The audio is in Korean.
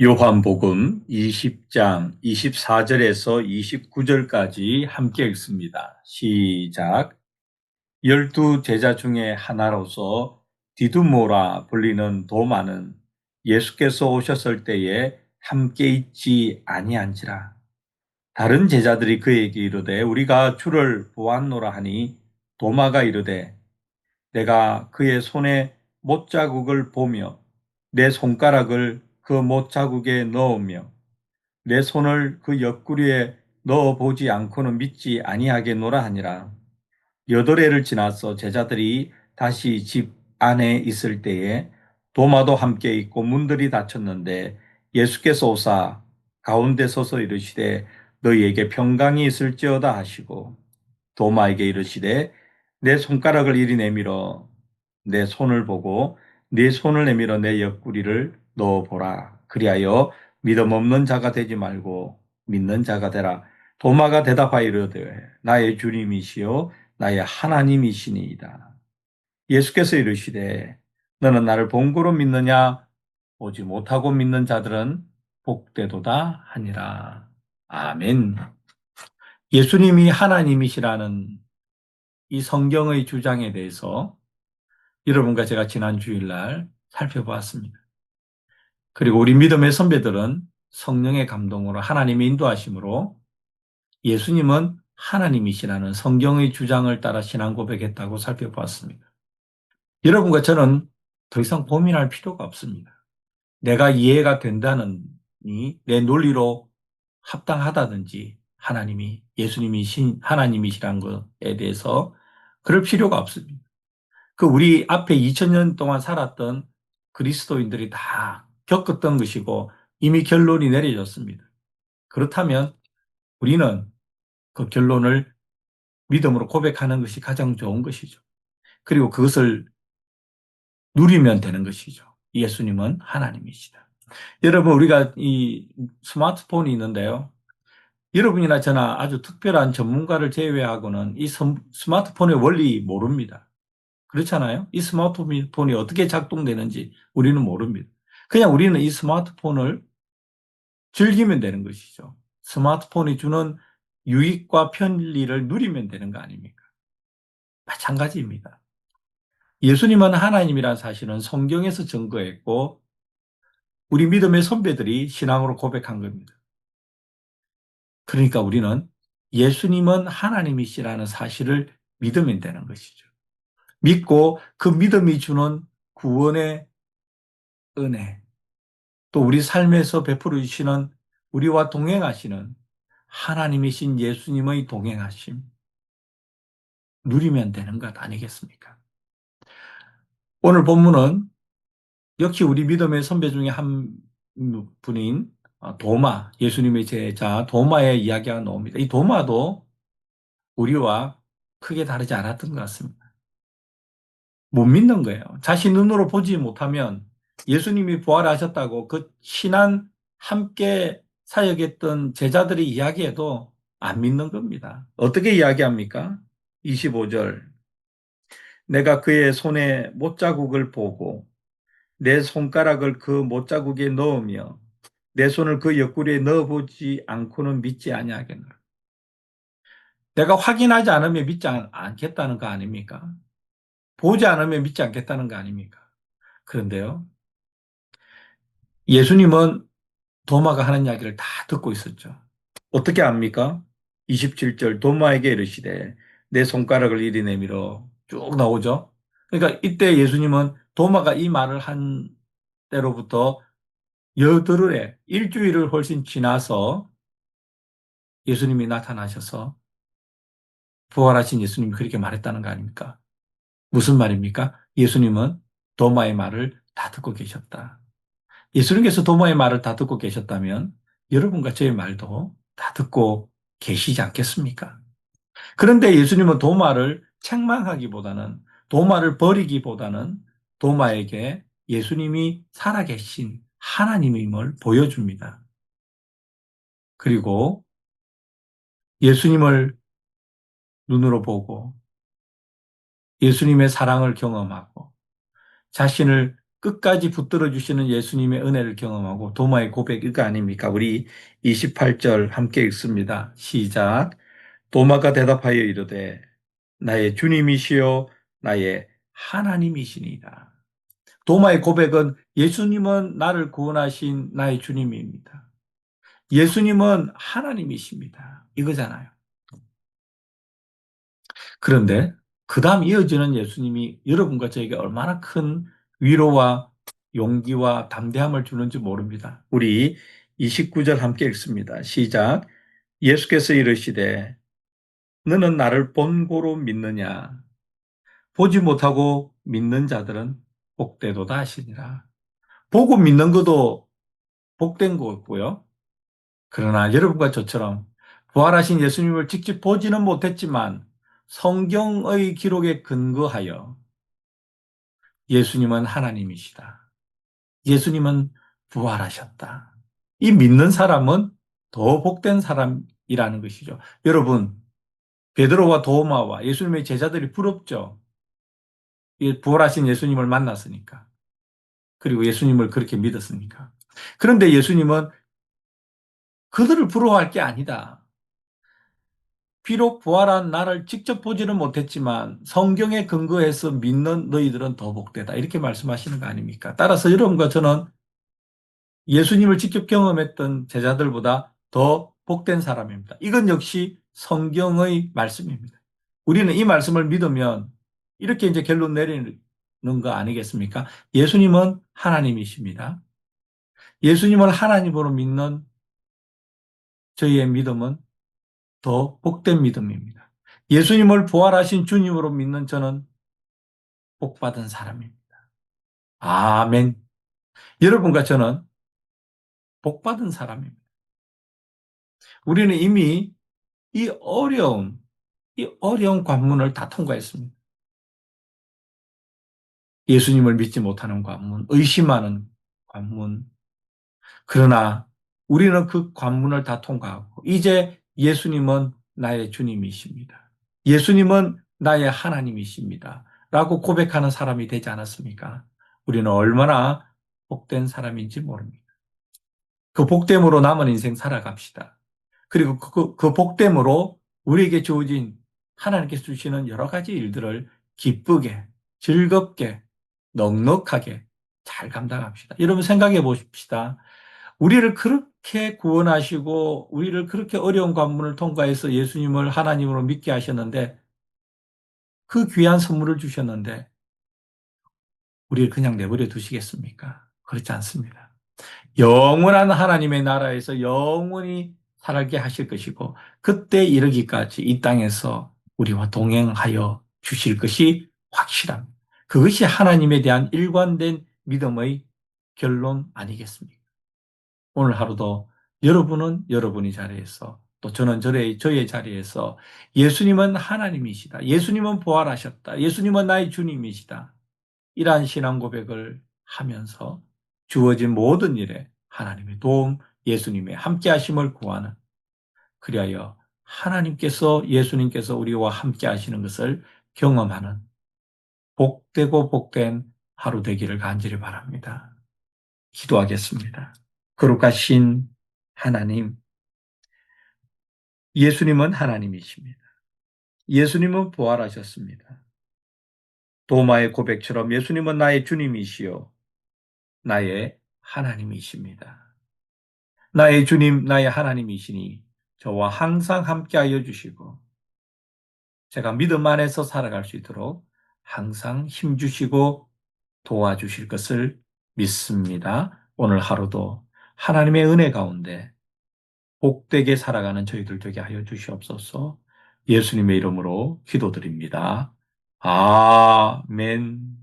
요한복음 20장 24절에서 29절까지 함께 읽습니다. 시작. 12 제자 중에 하나로서 디두모라 불리는 도마는 예수께서 오셨을 때에 함께 있지 아니한지라. 다른 제자들이 그에게 이르되 우리가 주를 보았노라 하니 도마가 이르되 내가 그의 손에 못자국을 보며 내 손가락을 그 못자국에 넣으며 내 손을 그 옆구리에 넣어보지 않고는 믿지 아니하겠노라 하니라. 8해를 지나서 제자들이 다시 집 안에 있을 때에 도마도 함께 있고 문들이 닫혔는데 예수께서 오사 가운데 서서 이르시되 너희에게 평강이 있을지어다 하시고 도마에게 이르시되 내 손가락을 이리 내밀어 내 손을 보고 네 손을 내밀어 내 옆구리를 넣어보라. 그리하여 믿음 없는 자가 되지 말고 믿는 자가 되라. 도마가 대답하여 이르되 나의 주님이시요 나의 하나님이시니이다. 예수께서 이르시되 너는 나를 본고로 믿느냐? 보지 못하고 믿는 자들은 복되도다 하니라. 아멘. 예수님이 하나님이시라는 이 성경의 주장에 대해서 여러분과 제가 지난 주일날 살펴보았습니다. 그리고 우리 믿음의 선배들은 성령의 감동으로 하나님의 인도하심으로 예수님은 하나님이시라는 성경의 주장을 따라 신앙 고백했다고 살펴보았습니다. 여러분과 저는 더 이상 고민할 필요가 없습니다. 내가 이해가 된다느니 내 논리로 합당하다든지 하나님이 예수님이 하나님이시라는 것에 대해서 그럴 필요가 없습니다. 우리 앞에 2000년 동안 살았던 그리스도인들이 다 겪었던 것이고 이미 결론이 내려졌습니다. 그렇다면 우리는 그 결론을 믿음으로 고백하는 것이 가장 좋은 것이죠. 그리고 그것을 누리면 되는 것이죠. 예수님은 하나님이시다. 여러분, 우리가 이 스마트폰이 있는데요. 여러분이나 저나 아주 특별한 전문가를 제외하고는 이 스마트폰의 원리 모릅니다. 그렇잖아요. 이 스마트폰이 어떻게 작동되는지 우리는 모릅니다. 그냥 우리는 이 스마트폰을 즐기면 되는 것이죠. 스마트폰이 주는 유익과 편리를 누리면 되는 거 아닙니까? 마찬가지입니다. 예수님은 하나님이라는 사실은 성경에서 증거했고 우리 믿음의 선배들이 신앙으로 고백한 겁니다. 그러니까 우리는 예수님은 하나님이시라는 사실을 믿으면 되는 것이죠. 믿고 그 믿음이 주는 구원의 은혜, 또 우리 삶에서 베풀어 주시는 우리와 동행하시는 하나님이신 예수님의 동행하심 누리면 되는 것 아니겠습니까? 오늘 본문은 역시 우리 믿음의 선배 중에 한 분인 도마, 예수님의 제자 도마의 이야기가 나옵니다. 이 도마도 우리와 크게 다르지 않았던 것 같습니다. 못 믿는 거예요. 자신 눈으로 보지 못하면 예수님이 부활하셨다고 그 신앙 함께 사역했던 제자들이 이야기해도 안 믿는 겁니다. 어떻게 이야기합니까? 25절. 내가 그의 손에 못자국을 보고 내 손가락을 그 못자국에 넣으며 내 손을 그 옆구리에 넣어보지 않고는 믿지 아니하겠노라. 내가 확인하지 않으면 믿지 않겠다는 거 아닙니까? 보지 않으면 믿지 않겠다는 거 아닙니까? 그런데요, 예수님은 도마가 하는 이야기를 다 듣고 있었죠. 어떻게 압니까? 27절 도마에게 이르시되 내 손가락을 이리 내밀어 쭉 나오죠. 그러니까 이때 예수님은 도마가 이 말을 한 때로부터 8일에 일주일을 훨씬 지나서 예수님이 나타나셔서 부활하신 예수님이 그렇게 말했다는 거 아닙니까? 무슨 말입니까? 예수님은 도마의 말을 다 듣고 계셨다. 예수님께서 도마의 말을 다 듣고 계셨다면 여러분과 저의 말도 다 듣고 계시지 않겠습니까? 그런데 예수님은 도마를 책망하기보다는 도마를 버리기보다는 도마에게 예수님이 살아계신 하나님임을 보여줍니다. 그리고 예수님을 눈으로 보고 예수님의 사랑을 경험하고 자신을 끝까지 붙들어 주시는 예수님의 은혜를 경험하고 도마의 고백 이거 아닙니까? 우리 28절 함께 읽습니다. 시작. 도마가 대답하여 이르되 나의 주님이시요 나의 하나님이시니이다. 도마의 고백은 예수님은 나를 구원하신 나의 주님입니다. 예수님은 하나님이십니다. 이거잖아요. 그런데 그 다음 이어지는 예수님이 여러분과 저에게 얼마나 큰 위로와 용기와 담대함을 주는지 모릅니다. 우리 29절 함께 읽습니다. 시작. 예수께서 이르시되 너는 나를 본고로 믿느냐? 보지 못하고 믿는 자들은 복되도다 하시니라. 보고 믿는 것도 복된 거고요. 그러나 여러분과 저처럼 부활하신 예수님을 직접 보지는 못했지만 성경의 기록에 근거하여 예수님은 하나님이시다. 예수님은 부활하셨다. 이 믿는 사람은 더 복된 사람이라는 것이죠. 여러분, 베드로와 도마와 예수님의 제자들이 부럽죠. 부활하신 예수님을 만났으니까. 그리고 예수님을 그렇게 믿었으니까. 그런데 예수님은 그들을 부러워할 게 아니다. 비록 부활한 나를 직접 보지는 못했지만 성경에 근거해서 믿는 너희들은 더 복되다. 이렇게 말씀하시는 거 아닙니까? 따라서 여러분과 저는 예수님을 직접 경험했던 제자들보다 더 복된 사람입니다. 이건 역시 성경의 말씀입니다. 우리는 이 말씀을 믿으면 이렇게 이제 결론 내리는 거 아니겠습니까? 예수님은 하나님이십니다. 예수님을 하나님으로 믿는 저희의 믿음은 더 복된 믿음입니다. 예수님을 부활하신 주님으로 믿는 저는 복받은 사람입니다. 아멘. 여러분과 저는 복받은 사람입니다. 우리는 이미 이 어려운 관문을 다 통과했습니다. 예수님을 믿지 못하는 관문, 의심하는 관문. 그러나 우리는 그 관문을 다 통과하고 이제 예수님은 나의 주님이십니다. 예수님은 나의 하나님이십니다. 라고 고백하는 사람이 되지 않았습니까? 우리는 얼마나 복된 사람인지 모릅니다. 그 복됨으로 남은 인생 살아갑시다. 그리고 그 복됨으로 우리에게 주어진 하나님께서 주시는 여러 가지 일들을 기쁘게, 즐겁게, 넉넉하게 잘 감당합시다. 여러분 생각해 보십시다. 우리를 그렇게 구원하시고 우리를 그렇게 어려운 관문을 통과해서 예수님을 하나님으로 믿게 하셨는데 그 귀한 선물을 주셨는데 우리를 그냥 내버려 두시겠습니까? 그렇지 않습니다. 영원한 하나님의 나라에서 영원히 살게 하실 것이고 그때 이르기까지 이 땅에서 우리와 동행하여 주실 것이 확실합니다. 그것이 하나님에 대한 일관된 믿음의 결론 아니겠습니까? 오늘 하루도 여러분은 여러분의 자리에서 또 저는 저의 자리에서 예수님은 하나님이시다. 예수님은 부활하셨다. 예수님은 나의 주님이시다. 이러한 신앙 고백을 하면서 주어진 모든 일에 하나님의 도움, 예수님의 함께 하심을 구하는 그리하여 하나님께서 예수님께서 우리와 함께 하시는 것을 경험하는 복되고 복된 하루 되기를 간절히 바랍니다. 기도하겠습니다. 거룩하신 하나님, 예수님은 하나님이십니다. 예수님은 부활하셨습니다. 도마의 고백처럼 예수님은 나의 주님이시요 나의 하나님이십니다. 나의 주님, 나의 하나님이시니 저와 항상 함께하여 주시고 제가 믿음 안에서 살아갈 수 있도록 항상 힘주시고 도와주실 것을 믿습니다. 오늘 하루도 하나님의 은혜 가운데 복되게 살아가는 저희들 되게 하여 주시옵소서. 예수님의 이름으로 기도드립니다. 아멘.